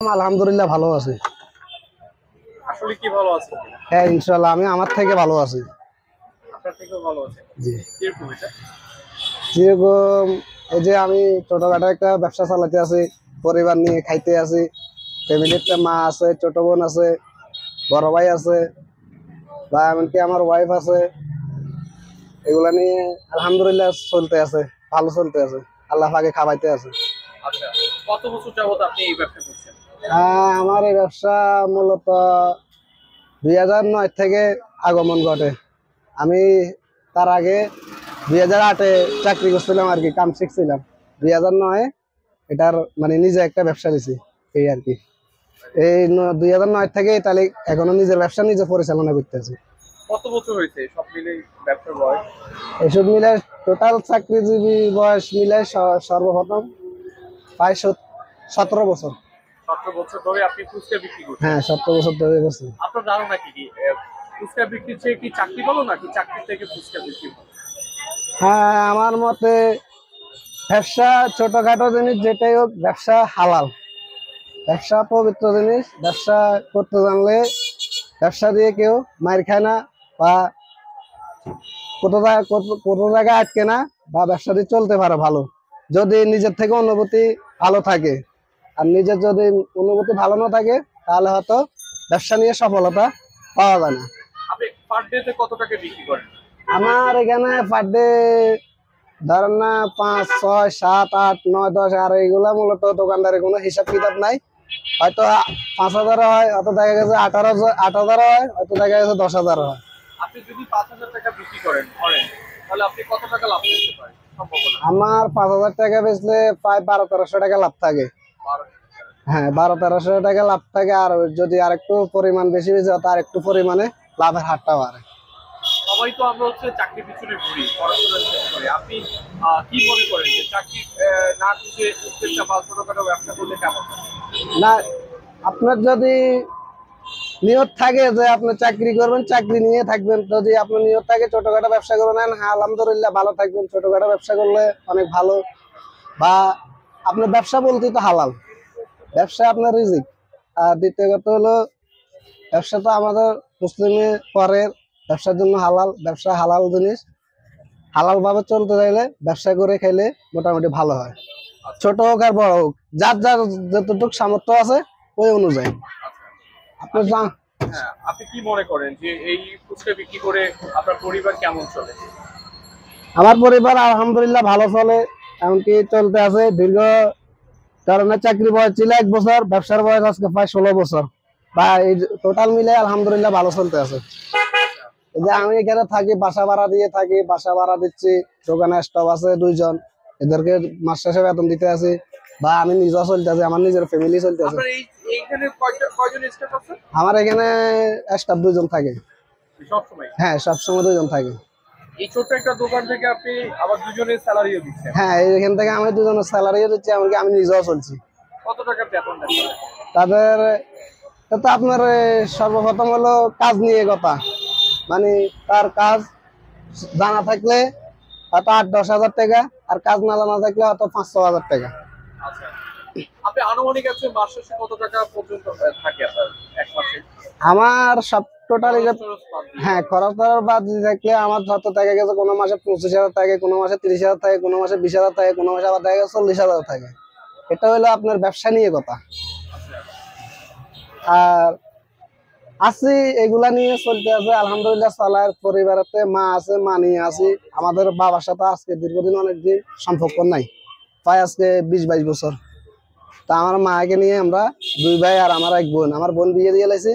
আলহামদুলিল্লাহ ভালো আছি। আসলে কি ভালো আছে? হ্যাঁ, ইনশাআল্লাহ আমি আমার থেকে ভালো আছি। আপনার থেকেও ভালো আছে। জি, কিরকম এটা? যেরকম এই যে আমি ছোটখাটো একটা ব্যবসা চালাতে আছি, পরিবার নিয়ে খাইতে আছি। ফ্যামিলিতে মা আছে, ছোট বোন আছে, বড় ভাই আছে, বা এমনকি আমার ওয়াইফ আছে। এগুলা নিয়ে আলহামদুলিল্লাহ চলতে আছে, ভালো চলতে আছে। আল্লাহ পাকে খাওয়াইতে আছে। আচ্ছা, কত বছর যাবত আপনি এই ব্যবসা করছেন? আমার এই ব্যবসা মূলত 2009 থেকে আগমন ঘটে। আমি তার আগে 2008-এ চাকরি করছিলাম আর কি, কাম শিখছিলাম। 2009-এ এটার মানে নিজে একটা ব্যবসা দিছি, এই আর কি। এই 2009 থেকে তাহলে এখনো নিজের ব্যবসা নিজে পরিচালনা করতেছি। কত বছর হয়েছে সব মিলে ব্যবসার বয়স? এইসব মিলে টোটাল চাকরিজীবী বয়স মিলে সর্বপ্রথম প্রায় 17 বছর। 17 বছর ধরে আপনি ফুচকা বিক্রি করছেন। হ্যাঁ, 17 বছর ধরে করছি। আপনার ধারণা কি কি ফুচকা বিক্রির চেয়ে কি চাকরি ভালো নাকি চাকরি থেকে ফুচকা বিক্রি ভালো? হ্যাঁ, আমার মতে ব্যবসা ছোটখাটো জিনিস যেটাই হোক, ব্যবসা হালাল। ব্যবসা পবিত্র জিনিস। ব্যবসা করতে জানলে ব্যবসা দিয়ে কেউ মার খায় না, বা কোথাও জায়গায় আটকে না, বা ব্যবসা দিয়ে চলতে পারে ভালো, যদি নিজের থেকে অনুভূতি ভালো থাকে। আর নিজের যদি অনুভূতি ভালো না থাকে, তাহলে হয়তো ব্যবসা নিয়ে সফলতা পাওয়া যায় না। আপনি পার ডে তে কত টাকা বিক্রি করেন? আমার এখানে পার ডে ধরেন না 5, 6, 7, 8, 9, 10, আর এইগুলা মূলত দোকানদারের কোনো হিসাব কিতাব নাই। হয়তো 5,000 হয়, হয়তো দেখা গেছে 8,000 হয়, হয়তো দেখা গেছে 10,000 হয়। আপনি যদি 5,000 টাকা বিক্রি করেন তাহলে আপনি কত টাকা লাভ করতে পারেন সম্ভাবনা? আমার 5,000 টাকা বেচলে প্রায় 12-1300 টাকা লাভ থাকে। 12,000 টাকা। হ্যাঁ, 12-1300 টাকা লাভ থাকে। আর যদি আরেকটু পরিমাণ বেশি বেশি হয়, তার একটু পরিমাণে লাভের হারটা বাড়ে। সবাই তো আমরা চাকরি পিছনে ঘুরি, পড়াশোনা শেষ করে। আপনি কি মনে করেন যে চাকরি না খুঁজে উদ্যোক্তা বা ছোটখাটো ব্যবসা করলে কেমন হয়? না, আপনার যদি নিয়ত থাকে যে আপনি চাকরি করবেন, চাকরি নিয়ে থাকবেন। যদি আপনার নিয়ত থাকে ছোটখাটো ব্যবসা করবেন, হ্যাঁ আলহামদুলিল্লাহ ভালো থাকবেন। ছোটখাটো ব্যবসা করলে অনেক ভালো। বা আপনার ব্যবসা বলতে তো হালাল, ব্যবসা আপনার রিজিক। আর দ্বিতীয় কথা হলো, ব্যবসা তো আমাদের মুসলিমে করে, ব্যবসার জন্য হালাল। ব্যবসা হালাল জিনিস, হালাল ভাবে চলতে চাইলে ব্যবসা করে খাইলে মোটামুটি ভালো হয়। আচ্ছা, ছোট হোক আর বড় হোক, যার যার যতটুকু সামর্থ্য আছে ওই অনুযায়ী আচ্ছা। আপনার আপনি যা। হ্যাঁ, আপনি কি মনে করেন যে এই ফুচকা বিক্রি করে আপনার পরিবার কেমন চলে? আমার পরিবার আলহামদুলিল্লাহ ভালো চলে, এমনকি চলতে আছে। দীর্ঘ ধরনের চাকরি বয়স ছিল 1 বছর, ব্যবসার বয়স আজকে প্রায় 16 বছর। বা এই টোটাল মিলে আলহামদুলিল্লাহ ভালো চলতে আছে। এই যে আপনি আমি এখানে থাকি, বাসা ভাড়া দিয়ে থাকি, বাসা ভাড়া দিচ্ছি। দোকানে স্টাফ আছে 2 জন, এদেরকে মাস শেষে বেতন দিতে আছে। বা আমি নিজেও চলতে আছি, আমার নিজের ফ্যামিলি চলতে আছে। আপনার এইখানে কয়জন স্টাফ আছে? আমার এখানে স্টাফ 2 জন থাকে। সব সময় হ্যাঁ, সবসময় 2 জন থাকে। এই ছোট্ট একটা দোকান থেকে আপনি আবার দুজনের স্যালারিও দিচ্ছেন? হ্যাঁ, এখান থেকে আমি 2 জনের স্যালারিও দিচ্ছি, এমনকি আমি নিজেও চলছি। কত টাকা বেতন দেন? তাদের তো আপনার সর্বপ্রথম হলো কাজ নিয়ে কথা। মানে তার কাজ জানা থাকলে হয়তো 8-10 হাজার টাকা, আর কাজ না জানা থাকলে হয়তো 5-6 হাজার টাকা। আচ্ছা, আপনি আনুমানিক আছে মাস শেষে কত টাকা পর্যন্ত থাকে আপনার এক মাসে? আমার সব টোটালি, খরচ টরচ বাদ দিয়ে। হ্যাঁ খরচ টরচ বাদ দিয়ে থাকলে আমার যত টাকা গেছে, কোনো মাসে 25,000 থাকে, কোনো মাসে 30,000 থাকে, কোনো মাসে 20,000 থাকে, কোনো মাসে আবার দেখা গেছে 40,000 থাকে। এটা হলো আপনার ব্যবসা নিয়ে কথা। আচ্ছা, আর আছি, এগুলা নিয়ে চলতে আছে আলহামদুলিল্লাহ। চালার পরিবারেতে মা আছে, মা নিয়ে আছি। আমাদের বাবার সাথে আজকে দীর্ঘদিন অনেকদিন সম্পর্ক নাই, প্রায় আজকে 20-22 বছর। তা আমার মাকে নিয়ে আমরা 2 ভাই আর আমার 1 বোন। আমার বোন বিয়ে দিয়ে লাইছে,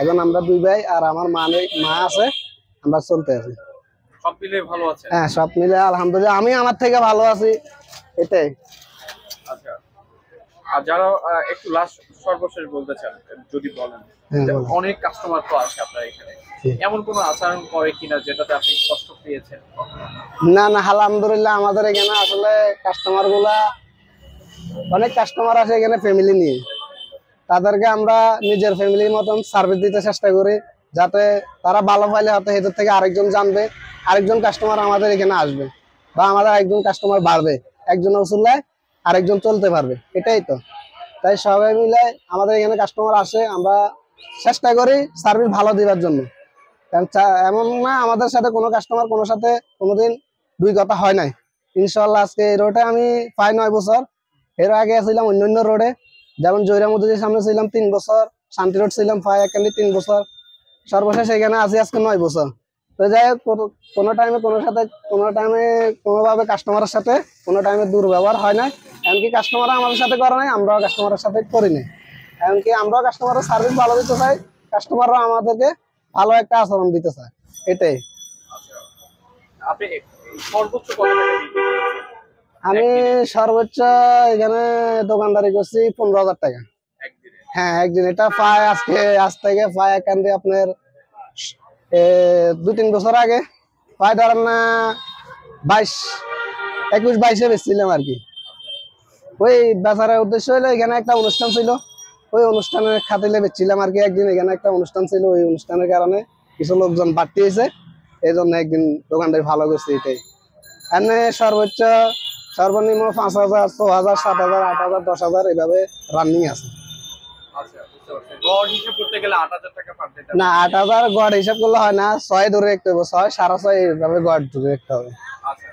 এখন আমরা 2 ভাই আর আমার মা আছে, আমরা চলতে আছি। সব মিলে ভালো আছেন? হ্যাঁ, সব মিলে আলহামদুলিল্লাহ আমি আমার থেকে ভালো আছি, এটাই। আচ্ছা, আর যারা একটু লাস্ট সর্বশেষ বলতে চান যদি বলেন। হ্যাঁ, যে বলো। অনেক কাস্টমার তো আসে আপনার এখানে, জি। এমন কোনো আচরণ করে কিনা যেটাতে আপনি কষ্ট পেয়েছেন? না না, আলহামদুলিল্লাহ আমাদের এখানে আসলে কাস্টমার গুলা, অনেক কাস্টমার আসে এখানে ফ্যামিলি নিয়ে। তাদেরকে আমরা নিজের ফ্যামিলির মতন সার্ভিস দিতে চেষ্টা করি, যাতে তারা ভালো পাইলে হয়তো এদের থেকে আরেকজন জানবে, আরেকজন কাস্টমার আমাদের এখানে আসবে, বা আমাদের একজন কাস্টমার বাড়বে। একজন উসুললে আরেকজন চলতে পারবে, এটাই তো। তাই সবাই মিলে আমাদের এখানে কাস্টমার আসে, আমরা চেষ্টা করি সার্ভিস ভালো দেওয়ার জন্য। কারণ এমন না আমাদের সাথে কোনো কাস্টমার কোনো সাথে কোনোদিন দুই কথা হয় নাই। ইনশাল্লাহ আজকে এই রোডে আমি প্রায় 9 বছর, এর আগে ছিলাম অন্যান্য রোডে, যেমন জয়রা মসজিদের সামনে ছিলাম 3 বছর, শান্তি রোড ছিলাম প্রায় একখানি 3 বছর, সর্বশেষ এখানে আছি আজকে 9 বছর। তো যাই হোক, কোনো টাইমে কোনোভাবে কাস্টমারের সাথে কোনো টাইমে দুর্ব্যবহার হয় না। এমনকি কাস্টমার আমাদের সাথে করে নাই, আমরাও কাস্টমারের সাথে করি নাই। এমনকি আমরাও কাস্টমারের সার্ভিস ভালো দিতে চাই, কাস্টমাররা আমাদেরকে ভালো একটা আচরণ দিতে চায়, এটাই। আপনি সর্বোচ্চ কত টাকা বিক্রি করেছেন আমি সর্বোচ্চ এখানে দোকানদারি করছি 15,000 টাকা। একদিনে? হ্যাঁ, একদিন। এটা প্রায় আজ থেকে প্রায় এখান দিয়ে আপনার 2-3 বছর আগে, প্রায় ধরেন না 21-22-এ বেচছিলাম আর কি। ওই বেচার উদ্দেশ্য হলো এখানে একটা অনুষ্ঠান ছিল, ওই অনুষ্ঠানের খাতিলে বেচছিলাম আর কি। একদিন এখানে একটা অনুষ্ঠান ছিল, ওই অনুষ্ঠানের কারণে কিছু লোকজন বাড়তি হয়েছে, এই জন্য একদিন দোকানদারি ভালো করছি, এটাই। এখানে সর্বনিম্ন 5,000, 6,000, 7,000, 8,000, 10,000 এইভাবে রানিং আছে। আচ্ছা, বুঝতে পারছি। গড় হিসেব করতে গেলে 8,000 টাকা পার ডে। না, 8,000 গড় হিসাব করলে হয় না, 6 ধরে রাখতে হবে, 6, 6.5 এইভাবে গড় ধরে রাখতে হবে। আচ্ছা।